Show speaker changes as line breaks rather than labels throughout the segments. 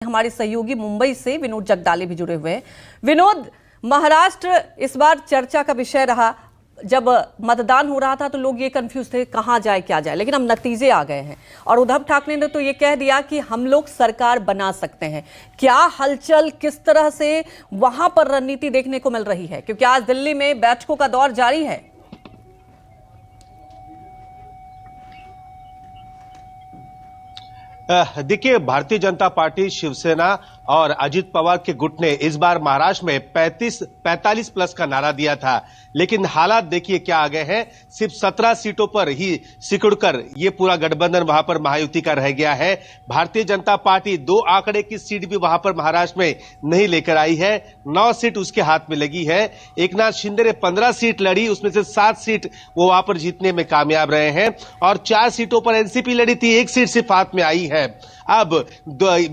हमारे सहयोगी मुंबई से विनोद जगदाले भी जुड़े हुए हैं। विनोद, महाराष्ट्र इस बार चर्चा का विषय रहा। जब मतदान हो रहा था तो लोग ये कंफ्यूज थे कहां जाए क्या जाए, लेकिन अब नतीजे आ गए हैं और उद्धव ठाकरे ने तो ये कह दिया कि हम लोग सरकार बना सकते हैं। क्या हलचल, किस तरह से वहां पर रणनीति देखने को मिल रही है, क्योंकि आज दिल्ली में बैठकों का दौर जारी है।
देखिए, भारतीय जनता पार्टी, शिवसेना और अजित पवार के गुट ने इस बार महाराष्ट्र में 45 प्लस का नारा दिया था, लेकिन हालात देखिए क्या आ गए हैं। सिर्फ 17 सीटों पर ही सिकुड़कर ये पूरा गठबंधन वहां पर महायुति का रह गया है। भारतीय जनता पार्टी 2 आंकड़े की सीट भी वहां पर महाराष्ट्र में नहीं लेकर आई है। 9 सीट उसके हाथ में लगी है। एकनाथ शिंदे ने 15 सीट लड़ी, उसमें से 7 सीट वो वहां पर जीतने में कामयाब रहे हैं और 4 सीटों पर एनसीपी लड़ी थी, 1 सीट सिर्फ हाथ में आई है। अब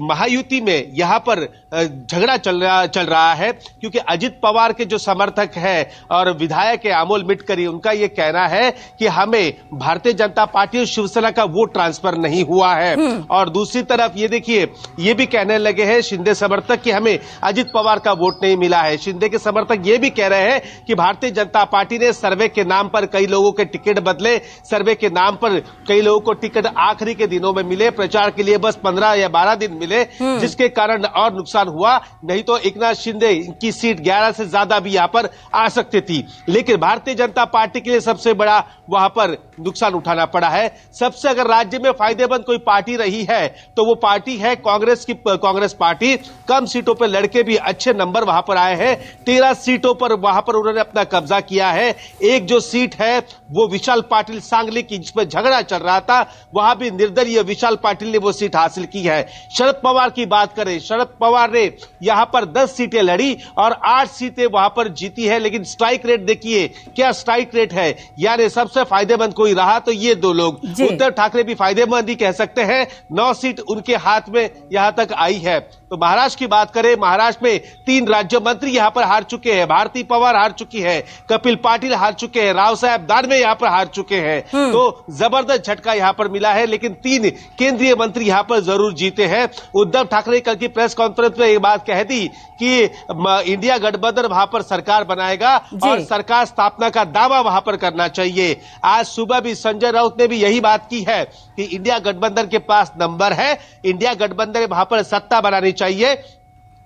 महायुति में यहां पर झगड़ा चल रहा है, क्योंकि अजित पवार के जो समर्थक हैं और विधायक है अमोल मिटकरी, उनका यह कहना है कि हमें भारतीय जनता पार्टी और शिवसेना का वोट ट्रांसफर नहीं हुआ है। और दूसरी तरफ ये देखिए, ये भी कहने लगे हैं शिंदे समर्थक कि हमें अजित पवार का वोट नहीं मिला है। शिंदे के समर्थक ये भी कह रहे हैं कि भारतीय जनता पार्टी ने सर्वे के नाम पर कई लोगों के टिकट बदले, सर्वे के नाम पर कई लोगों को टिकट आखिरी के दिनों में मिले, प्रचार के लिए बस 15 या 12 दिन मिले, जिसके कारण और नुकसान हुआ। नहीं तो एकनाथ शिंदे की सीट 11 से ज्यादा भी यहां पर आ सकती थी। लेकिन भारतीय जनता पार्टी के लिए सबसे बड़ा वहां पर नुकसान उठाना पड़ा है। सबसे अगर राज्य में फायदेमंद कोई पार्टी रही है तो वो पार्टी है कांग्रेस पार्टी। कम सीटों पर लड़के भी अच्छे नंबर वहां पर आए हैं। 13 सीटों पर वहां पर उन्होंने अपना कब्जा किया है। एक जो सीट है वो विशाल पाटिल सांगली की, जिसमें झगड़ा चल रहा था, वहां भी निर्दलीय विशाल पाटिल ने वो सीट हासिल की है। शरद पवार की बात करें, शरद पवार ने यहां पर 10 सीटें लड़ी और 8 सीटें वहां पर जीती है। लेकिन स्ट्राइक रेट देखिए क्या स्ट्राइक रेट है, यानी सबसे फायदेमंद कोई रहा तो ये 2 लोग। उद्धव ठाकरे भी फायदेमंद ही कह सकते हैं। 9 सीट उनके हाथ में यहां तक आई है। तो महाराष्ट्र की बात करें, महाराष्ट्र में 3 राज्य मंत्री यहां पर हार चुके हैं। भारती पवार हार चुकी है, कपिल पाटिल हार चुके हैं, राव साहब दानवे यहां पर हार चुके हैं। तो जबरदस्त झटका यहां पर मिला है। लेकिन 3 केंद्रीय मंत्री यहां पर जरूर जीते हैं। उद्धव ठाकरे कल की प्रेस कॉन्फ्रेंस में ये बात कह दी कि इंडिया गठबंधन वहां पर सरकार बनाएगा और सरकार स्थापना का दावा वहां पर करना चाहिए। आज सुबह भी संजय राउत ने भी यही बात की है कि इंडिया गठबंधन के पास नंबर है, इंडिया गठबंधन वहां पर सत्ता बनानी चाहिए।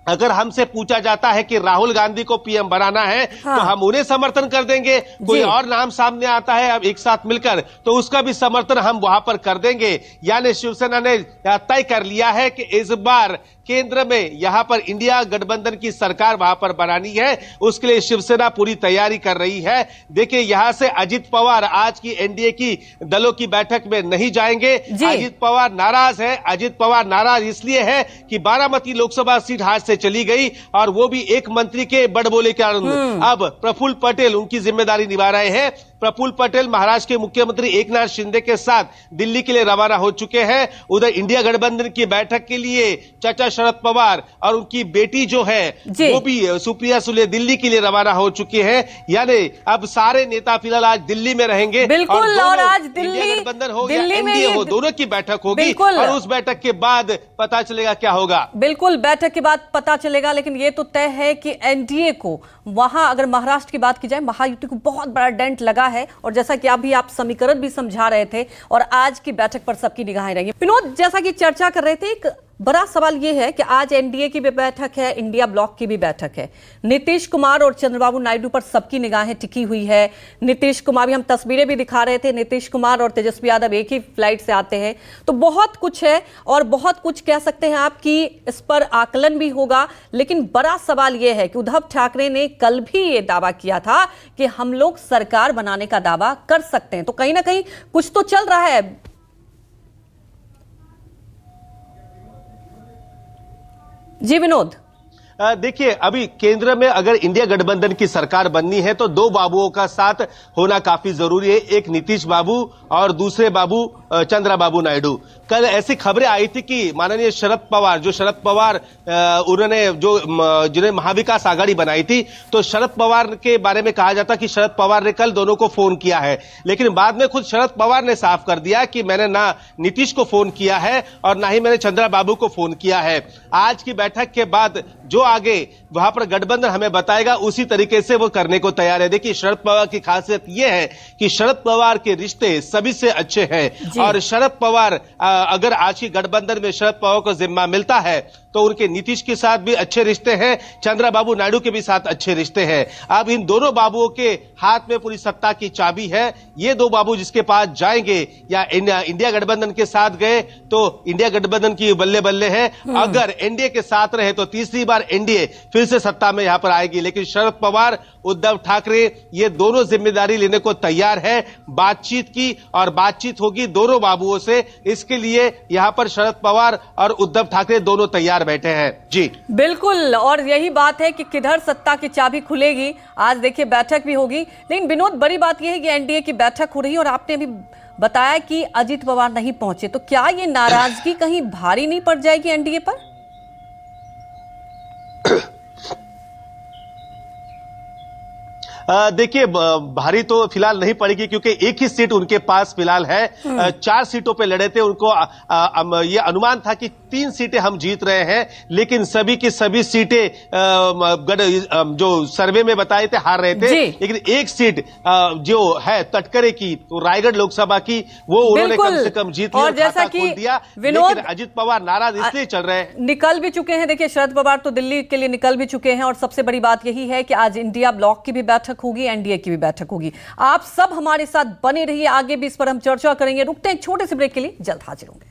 अगर हमसे पूछा जाता है कि राहुल गांधी को पीएम बनाना है तो हम उन्हें समर्थन कर देंगे। कोई और नाम सामने आता है अब एक साथ मिलकर तो उसका भी समर्थन हम वहां पर कर देंगे। यानी शिवसेना ने तय कर लिया है कि इस बार केंद्र में यहां पर इंडिया गठबंधन की सरकार वहां पर बनानी है। उसके लिए शिवसेना पूरी तैयारी कर रही है। देखिए, यहां से अजित पवार आज की एनडीए की दलों की बैठक में नहीं जाएंगे। अजित पवार नाराज है। अजित पवार नाराज इसलिए है कि बारामती लोकसभा सीट हाथ से चली गई और वो भी एक मंत्री के बड़बोले के कारण। अब प्रफुल्ल पटेल उनकी जिम्मेदारी निभा रहे हैं। प्रफुल्ल पटेल महाराष्ट्र के मुख्यमंत्री एकनाथ शिंदे के साथ दिल्ली के लिए रवाना हो चुके हैं। उधर इंडिया गठबंधन की बैठक के लिए चाचा शरद पवार और उनकी बेटी जो है वो भी सुप्रिया सुले दिल्ली के लिए रवाना हो चुके हैं। यानी अब सारे नेता फिलहाल आज दिल्ली में रहेंगे।
बिल्कुल, और आज दिल्ली
गठबंधन हो या एनडीए हो, दोनों की बैठक होगी और उस बैठक के बाद पता चलेगा क्या होगा।
बिल्कुल, बैठक के बाद पता चलेगा। लेकिन ये तो तय है कि एनडीए को वहां, अगर महाराष्ट्र की बात की जाए, महायुति को बहुत बड़ा डेंट लगा है। और जैसा कि अभी आप समीकरण भी समझा रहे थे और आज की बैठक पर सबकी निगाहें रहेंगी। विनोद, जैसा कि चर्चा कर रहे थे, एक बड़ा सवाल यह है कि आज एनडीए की भी बैठक है, इंडिया ब्लॉक की भी बैठक है। नीतीश कुमार और चंद्रबाबू नायडू पर सबकी निगाहें टिकी हुई है। नीतीश कुमार भी, हम तस्वीरें भी दिखा रहे थे, नीतीश कुमार और तेजस्वी यादव एक ही फ्लाइट से आते हैं। तो बहुत कुछ है और बहुत कुछ कह सकते हैं आप कि इस पर आकलन भी होगा। लेकिन बड़ा सवाल यह है कि उद्धव ठाकरे ने कल भी ये दावा किया था कि हम लोग सरकार बनाने का दावा कर सकते हैं। तो कहीं ना कहीं कुछ तो चल रहा है। जी विनोद,
देखिए, अभी केंद्र में अगर इंडिया गठबंधन की सरकार बननी है तो 2 बाबुओं का साथ होना काफी जरूरी है। एक नीतीश बाबू और दूसरे बाबू चंद्रबाबू नायडू। कल ऐसी खबरें आई थी कि माननीय शरद पवार उन्होंने जिन्हें महाविकास आघाड़ी बनाई थी, तो शरद पवार के बारे में कहा जाता कि शरद पवार ने कल दोनों को फोन किया है, लेकिन बाद में खुद शरद पवार ने साफ कर दिया कि मैंने ना नीतीश को फोन किया है और ना ही मैंने चंद्रबाबू को फोन किया है। आज की बैठक के बाद जो आगे वहां पर गठबंधन हमें बताएगा उसी तरीके से वो करने को तैयार है। देखिए, शरद पवार की खासियत यह है कि शरद पवार के रिश्ते सभी से अच्छे हैं और शरद पवार अगर आज की गठबंधन में शरद पवार को जिम्मा मिलता है तो उनके नीतीश के साथ भी अच्छे रिश्ते हैं, चंद्रबाबू नायडू के भी साथ अच्छे रिश्ते हैं। अब इन दोनों बाबुओं के हाथ में पूरी सत्ता की चाबी है। ये दो बाबू जिसके पास जाएंगे या इंडिया गठबंधन के साथ गए तो इंडिया गठबंधन की बल्ले बल्ले है, अगर एनडीए के साथ रहे तो तीसरी बार एनडीए फिर से सत्ता में यहां पर आएगी। लेकिन शरद पवार, उद्धव ठाकरे ये दोनों जिम्मेदारी लेने को तैयार है बातचीत की, और बातचीत होगी दोनों बाबुओं से। इसके लिए यहां पर शरद पवार और उद्धव ठाकरे दोनों तैयार बैठे हैं। जी
बिल्कुल, और यही बात है कि किधर सत्ता की चाबी खुलेगी। आज देखिए बैठक भी होगी, लेकिन विनोद, बड़ी बात यह है कि एनडीए की बैठक हो रही है और आपने अभी बताया कि अजित पवार नहीं पहुंचे, तो क्या ये नाराजगी कहीं भारी नहीं पड़ जाएगी एनडीए पर?
देखिए, भारी तो फिलहाल नहीं पड़ेगी क्योंकि एक ही सीट उनके पास फिलहाल है। 4 सीटों पे लड़े थे, उनको ये अनुमान था कि 3 सीटें हम जीत रहे हैं, लेकिन सभी की सभी सीटें जो सर्वे में बताए थे हार रहे थे। लेकिन एक सीट जो है तटकरे की, तो रायगढ़ लोकसभा की, वो उन्होंने कम से कम जीत ली और जैसा कि दिया।
विनोद,
लेकिन अजित पवार नाराज इसलिए चल रहे हैं,
निकल भी चुके हैं। देखिए, शरद पवार तो दिल्ली के लिए निकल भी चुके हैं और सबसे बड़ी बात यही है कि आज इंडिया ब्लॉक की भी बैठक होगी, एनडीए की भी बैठक होगी। आप सब हमारे साथ बने रहिए, आगे भी इस पर हम चर्चा करेंगे। रुकते हैं एक छोटे से ब्रेक के लिए, जल्द हाजिर होंगे।